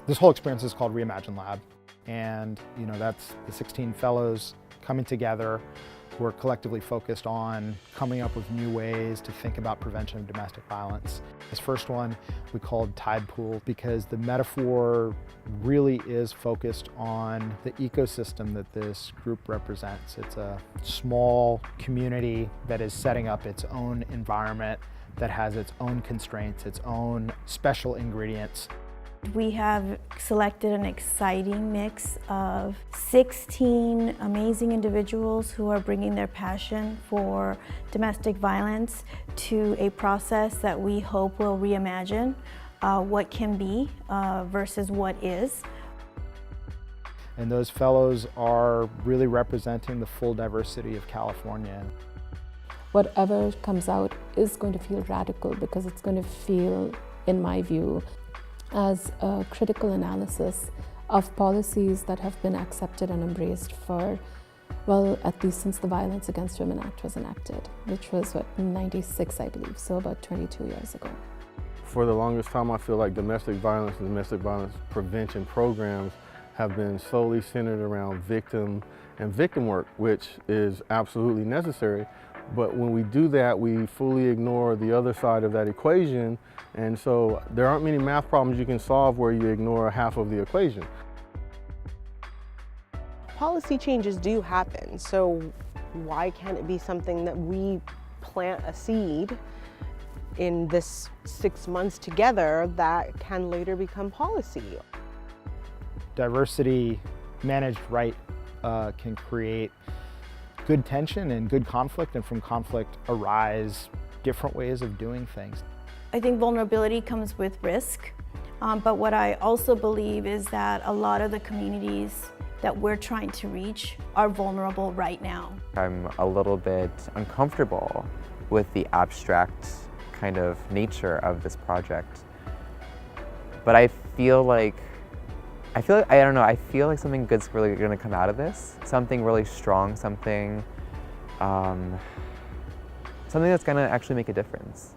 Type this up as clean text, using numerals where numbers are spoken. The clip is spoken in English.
This whole experience is called Reimagine Lab, and that's the 16 fellows coming together who are collectively focused on coming up with new ways to think about prevention of domestic violence. This first one we called Tide Pool because the metaphor really is focused on the ecosystem that this group represents. It's a small community that is setting up its own environment that has its own constraints, its own special ingredients. We have selected an exciting mix of 16 amazing individuals who are bringing their passion for domestic violence to a process that we hope will reimagine what can be versus what is. And those fellows are really representing the full diversity of California. Whatever comes out is going to feel radical because it's going to feel, in my view, as a critical analysis of policies that have been accepted and embraced for, well, at least since the Violence Against Women Act was enacted, which was, in '96, I believe, so about 22 years ago. For the longest time, I feel like domestic violence and domestic violence prevention programs have been solely centered around victim work, which is absolutely necessary. But when we do that, we fully ignore the other side of that equation. And so there aren't many math problems you can solve where you ignore half of the equation. Policy changes do happen, so why can't it be something that we plant a seed in this 6 months together that can later become policy? Diversity managed right can create good tension and good conflict, and from conflict arise different ways of doing things. I think vulnerability comes with risk, but what I also believe is that a lot of the communities that we're trying to reach are vulnerable right now. I'm a little bit uncomfortable with the abstract kind of nature of this project, but I feel like something good's really going to come out of this. Something really strong, something that's going to actually make a difference.